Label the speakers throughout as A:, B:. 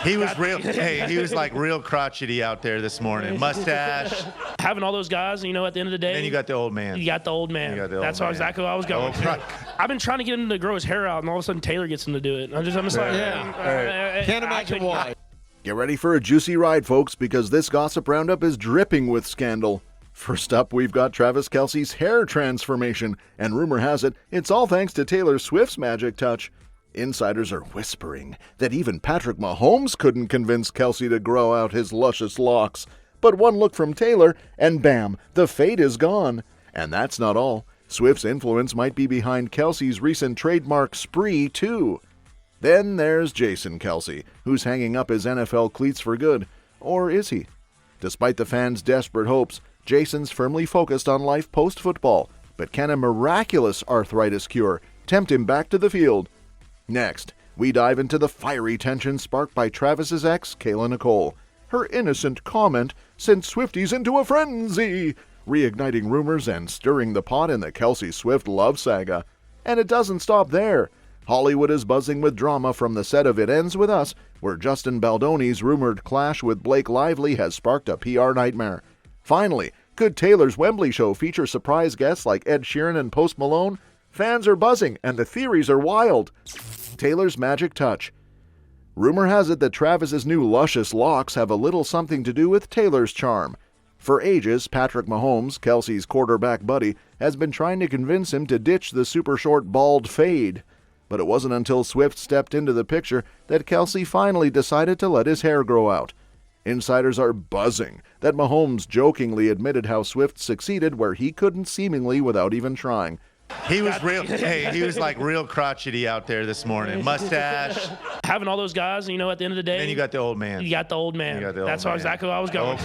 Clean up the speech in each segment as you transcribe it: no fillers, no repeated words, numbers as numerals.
A: He was real. Hey, he was like real crotchety out there this morning. Mustache.
B: Having all those guys, at the end of the day.
A: Then you got the old man.
B: You got the old man. That's exactly what I was going. I've been trying to get him to grow his hair out, and all of a sudden Taylor gets him to do it. I'm just like,
C: Can't imagine why.
D: Get ready for a juicy ride, folks, because this gossip roundup is dripping with scandal. First up, we've got Travis Kelce's hair transformation, and rumor has it, it's all thanks to Taylor Swift's magic touch. Insiders are whispering that even Patrick Mahomes couldn't convince Kelce to grow out his luscious locks. But one look from Taylor, and bam, the fade is gone. And that's not all. Swift's influence might be behind Kelce's recent trademark spree, too. Then there's Jason Kelce, who's hanging up his NFL cleats for good. Or is he? Despite the fans' desperate hopes, Jason's firmly focused on life post-football. But can a miraculous arthritis cure tempt him back to the field? Next, we dive into the fiery tension sparked by Travis's ex, Kayla Nicole. Her innocent comment sent Swifties into a frenzy, reigniting rumors and stirring the pot in the Kelce-Swift love saga. And it doesn't stop there. Hollywood is buzzing with drama from the set of It Ends With Us, where Justin Baldoni's rumored clash with Blake Lively has sparked a PR nightmare. Finally, could Taylor's Wembley show feature surprise guests like Ed Sheeran and Post Malone? Fans are buzzing, and the theories are wild. Taylor's magic touch. Rumor has it that Travis's new luscious locks have a little something to do with Taylor's charm. For ages, Patrick Mahomes, Kelce's quarterback buddy, has been trying to convince him to ditch the super short bald fade. But it wasn't until Swift stepped into the picture that Kelce finally decided to let his hair grow out. Insiders are buzzing that Mahomes jokingly admitted how Swift succeeded where he couldn't seemingly without even trying.
A: He was real. Hey, he was like real crotchety out there this morning. Mustache.
B: Having all those guys, at the end of the day.
A: Then you got the old man.
B: You got the old man. That's exactly what I was going.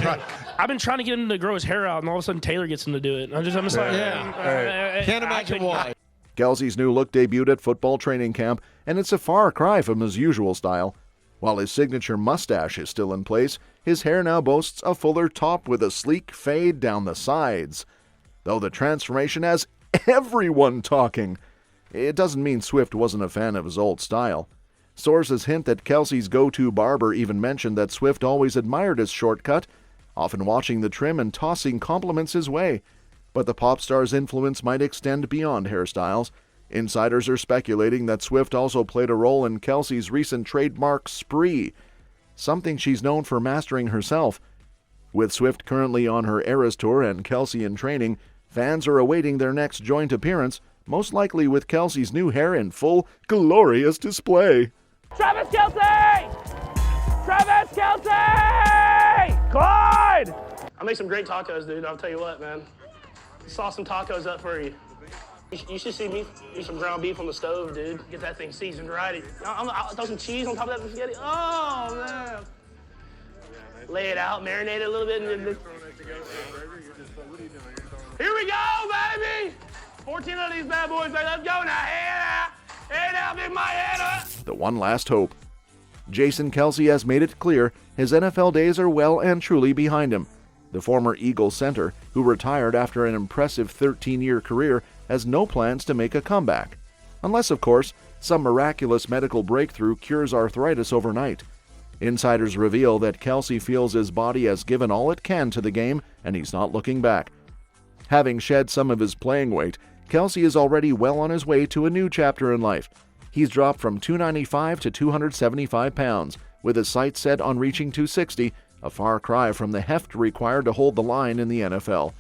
B: I've been trying to get him to grow his hair out, and all of a sudden Taylor gets him to do it. I'm just like,
C: Can't imagine why.
D: Kelce's new look debuted at football training camp, and it's a far cry from his usual style. While his signature mustache is still in place, his hair now boasts a fuller top with a sleek fade down the sides. Though the transformation has everyone talking, it doesn't mean Swift wasn't a fan of his old style. Sources hint that Kelce's go-to barber even mentioned that Swift always admired his shortcut, often watching the trim and tossing compliments his way. But the pop star's influence might extend beyond hairstyles. Insiders are speculating that Swift also played a role in Kelce's recent trademark spree, something she's known for mastering herself. With Swift currently on her Eras Tour and Kelce in training, fans are awaiting their next joint appearance, most likely with Kelce's new hair in full, glorious display.
E: Travis Kelce! Travis Kelce! Clyde! I make some great tacos, dude. I'll tell you what, man. Saw some tacos up for you. You should see me eat some ground beef on the stove, dude. Get that thing seasoned right. I'll throw some cheese on top of that spaghetti. Oh, man. Lay it out, marinate it a little bit. Here we go, baby! 14 of these bad boys, baby. Let's go now. Hey now, big my head up.
D: The one last hope. Jason Kelce has made it clear his NFL days are well and truly behind him. The former Eagles center, who retired after an impressive 13-year career, has no plans to make a comeback. Unless, of course, some miraculous medical breakthrough cures arthritis overnight. Insiders reveal that Kelce feels his body has given all it can to the game, and he's not looking back. Having shed some of his playing weight, Kelce is already well on his way to a new chapter in life. He's dropped from 295 to 275 pounds, with his sights set on reaching 260, a far cry from the heft required to hold the line in the NFL.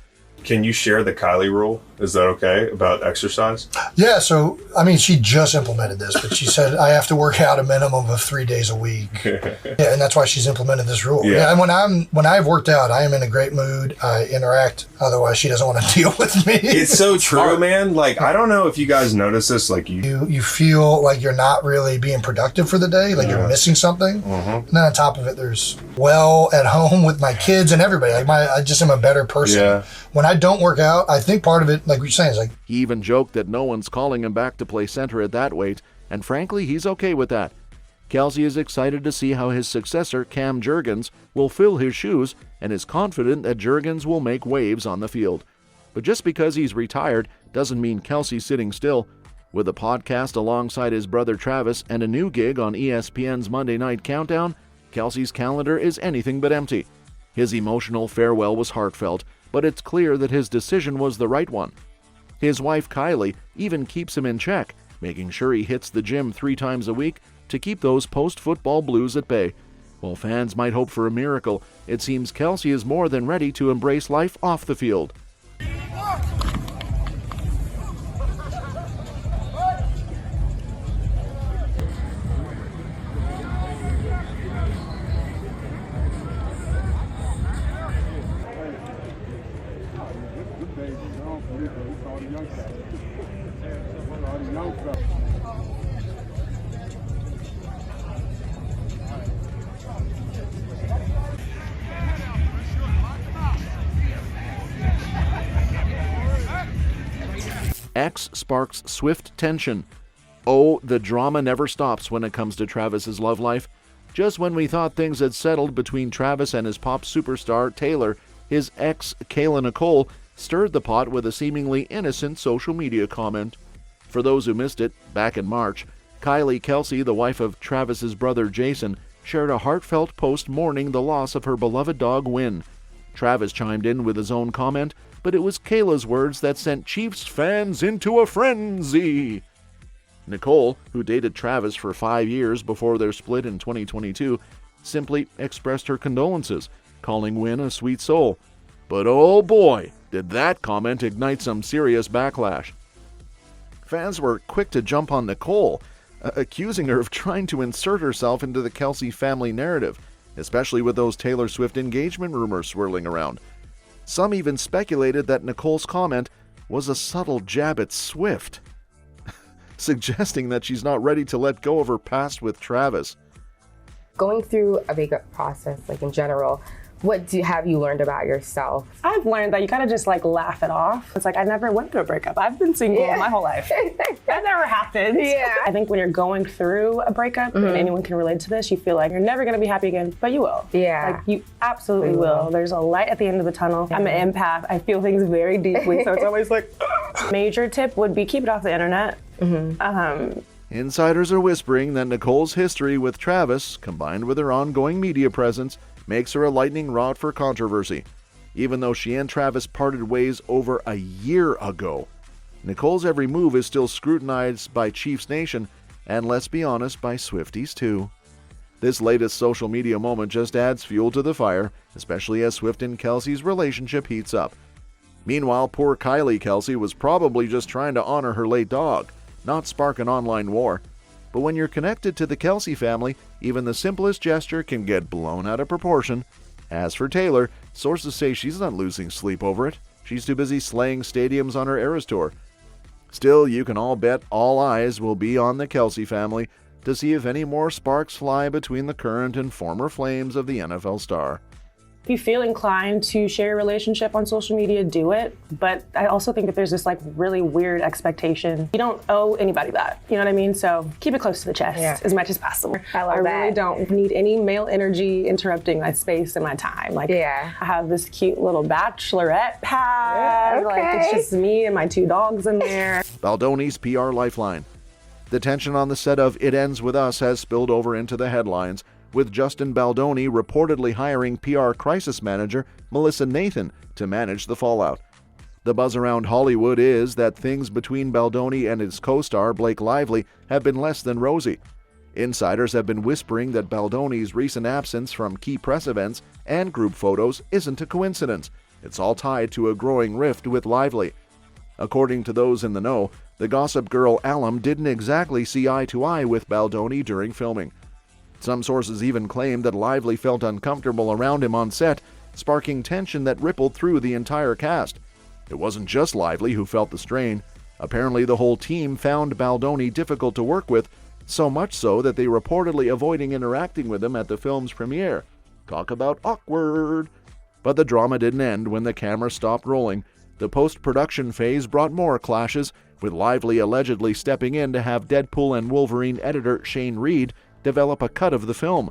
F: Can you share the Kylie rule? Is that okay about exercise?
G: Yeah, so, she just implemented this, but she said I have to work out a minimum of 3 days a week. Yeah, and that's why she's implemented this rule. Yeah, and when I've worked out, I am in a great mood. I interact. Otherwise, she doesn't want to deal with me.
F: It's so true, man. Like, I don't know if you guys notice this. Like,
G: you feel like you're not really being productive for the day, like you're missing something. And then on top of it, there's at home with my kids and everybody. Like I just am a better person.
F: Yeah.
G: When I don't work out, I think part of it, like you're saying, is like...
D: He even joked that no one's calling him back to play center at that weight, and frankly, he's okay with that. Kelce is excited to see how his successor, Cam Jurgens, will fill his shoes, and is confident that Jurgens will make waves on the field. But just because he's retired doesn't mean Kelce's sitting still. With a podcast alongside his brother Travis and a new gig on ESPN's Monday Night Countdown, Kelce's calendar is anything but empty. His emotional farewell was heartfelt, but it's clear that his decision was the right one. His wife Kylie even keeps him in check, making sure he hits the gym 3 times a week to keep those post-football blues at bay. While fans might hope for a miracle, it seems Kelce is more than ready to embrace life off the field. X sparks Swift tension. Oh, the drama never stops when it comes to Travis's love life. Just when we thought things had settled between Travis and his pop superstar, Taylor, his ex, Kayla Nicole, stirred the pot with a seemingly innocent social media comment. For those who missed it, back in March, Kayla Kelce, the wife of Travis's brother Jason, shared a heartfelt post mourning the loss of her beloved dog Win. Travis chimed in with his own comment, but it was Kayla's words that sent Chiefs fans into a frenzy. Nicole, who dated Travis for 5 years before their split in 2022, simply expressed her condolences, calling Win a sweet soul. But oh boy, did that comment ignite some serious backlash. Fans were quick to jump on Nicole, accusing her of trying to insert herself into the Kelce family narrative, especially with those Taylor Swift engagement rumors swirling around. Some even speculated that Nicole's comment was a subtle jab at Swift, suggesting that she's not ready to let go of her past with Travis.
H: Going through a breakup process, like in general, what have you learned about yourself?
I: I've learned that you gotta just like laugh it off. It's like I never went through a breakup. I've been single my whole life. That never happened.
H: Yeah.
I: I think when you're going through a breakup, and anyone can relate to this, you feel like you're never gonna be happy again, but you will.
H: Yeah.
I: Like you absolutely will. There's a light at the end of the tunnel. I'm an empath. I feel things very deeply, so it's always like, major tip would be keep it off the internet.
D: Insiders are whispering that Nicole's history with Travis, combined with her ongoing media presence, makes her a lightning rod for controversy. Even though she and Travis parted ways over a year ago, Nicole's every move is still scrutinized by Chiefs Nation, and let's be honest, by Swifties too. This latest social media moment just adds fuel to the fire, especially as Swift and Kelce's relationship heats up. Meanwhile, poor Kayla Kelce was probably just trying to honor her late dog, not spark an online war. But when you're connected to the Kelce family, even the simplest gesture can get blown out of proportion. As for Taylor, sources say she's not losing sleep over it. She's too busy slaying stadiums on her Eras tour. Still, you can all bet all eyes will be on the Kelce family to see if any more sparks fly between the current and former flames of the NFL star.
I: If you feel inclined to share your relationship on social media, do it. But I also think that there's this like really weird expectation. You don't owe anybody that. You know what I mean? So keep it close to the chest as much as possible.
H: I
I: really don't need any male energy interrupting my space and my time. Like I have this cute little bachelorette pad. Like it's just me and my 2 dogs in there.
D: Baldoni's PR lifeline. The tension on the set of It Ends With Us has spilled over into the headlines, with Justin Baldoni reportedly hiring PR crisis manager Melissa Nathan to manage the fallout. The buzz around Hollywood is that things between Baldoni and his co-star Blake Lively have been less than rosy. Insiders have been whispering that Baldoni's recent absence from key press events and group photos isn't a coincidence. It's all tied to a growing rift with Lively. According to those in the know, the gossip girl alum didn't exactly see eye to eye with Baldoni during filming. Some sources even claim that Lively felt uncomfortable around him on set, sparking tension that rippled through the entire cast. It wasn't just Lively who felt the strain. Apparently the whole team found Baldoni difficult to work with, so much so that they reportedly avoiding interacting with him at the film's premiere. Talk about awkward. But the drama didn't end when the camera stopped rolling. The post-production phase brought more clashes, with Lively allegedly stepping in to have Deadpool and Wolverine editor Shane Reed develop a cut of the film.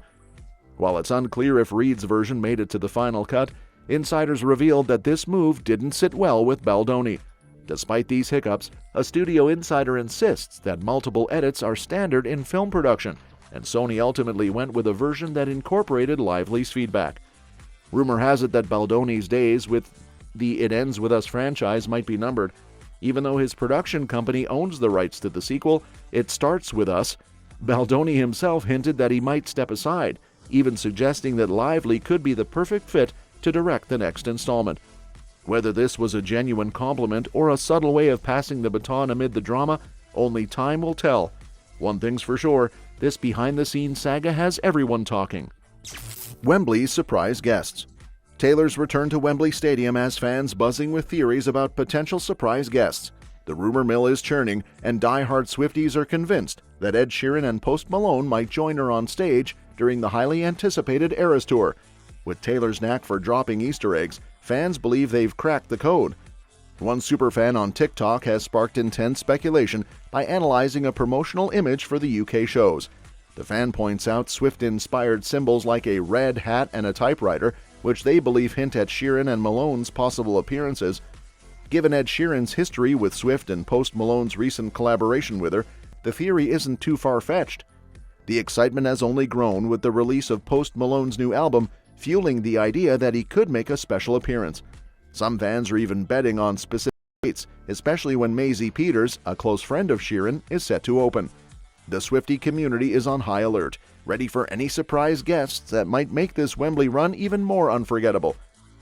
D: While it's unclear if Reed's version made it to the final cut, insiders revealed that this move didn't sit well with Baldoni. Despite these hiccups, a studio insider insists that multiple edits are standard in film production, and Sony ultimately went with a version that incorporated Lively's feedback. Rumor has it that Baldoni's days with the It Ends With Us franchise might be numbered. Even though his production company owns the rights to the sequel, It Starts With Us, Baldoni himself hinted that he might step aside, even suggesting that Lively could be the perfect fit to direct the next installment. Whether this was a genuine compliment or a subtle way of passing the baton amid the drama, only time will tell. One thing's for sure, this behind-the-scenes saga has everyone talking. Wembley's surprise guests. Taylor's return to Wembley Stadium has fans buzzing with theories about potential surprise guests. The rumor mill is churning, and die-hard Swifties are convinced that Ed Sheeran and Post Malone might join her on stage during the highly anticipated Eras Tour. With Taylor's knack for dropping Easter eggs, fans believe they've cracked the code. One superfan on TikTok has sparked intense speculation by analyzing a promotional image for the UK shows. The fan points out Swift-inspired symbols like a red hat and a typewriter, which they believe hint at Sheeran and Malone's possible appearances. Given Ed Sheeran's history with Swift and Post Malone's recent collaboration with her, the theory isn't too far-fetched. The excitement has only grown with the release of Post Malone's new album, fueling the idea that he could make a special appearance. Some fans are even betting on specific dates, especially when Maisie Peters, a close friend of Sheeran, is set to open. The Swiftie community is on high alert, ready for any surprise guests that might make this Wembley run even more unforgettable.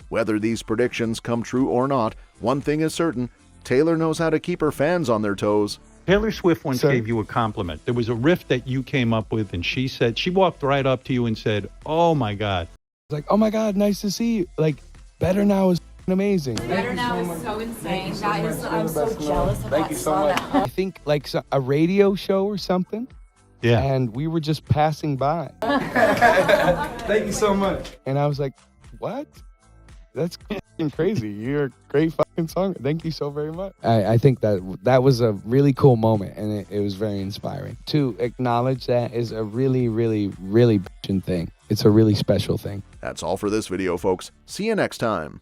D: Whether these predictions come true or not, one thing is certain, Taylor knows how to keep her fans on their toes.
J: Taylor Swift once gave you a compliment. There was a riff that you came up with, and she walked right up to you and said, "Oh my God."
K: Like, "Oh my God, nice to see you. Like, Better Now is amazing."
L: Better Now is so insane. That is, I'm so jealous of that.
K: Thank you so much. I think like a radio show or something.
J: Yeah.
K: And we were just passing by.
C: Thank you so much.
K: And I was like, "What? That's crazy. You're a great fucking song. Thank you so very much." I think that was a really cool moment, and it was very inspiring. To acknowledge that is a really, really, really bitchin' thing. It's a really special thing.
D: That's all for this video, folks. See you next time.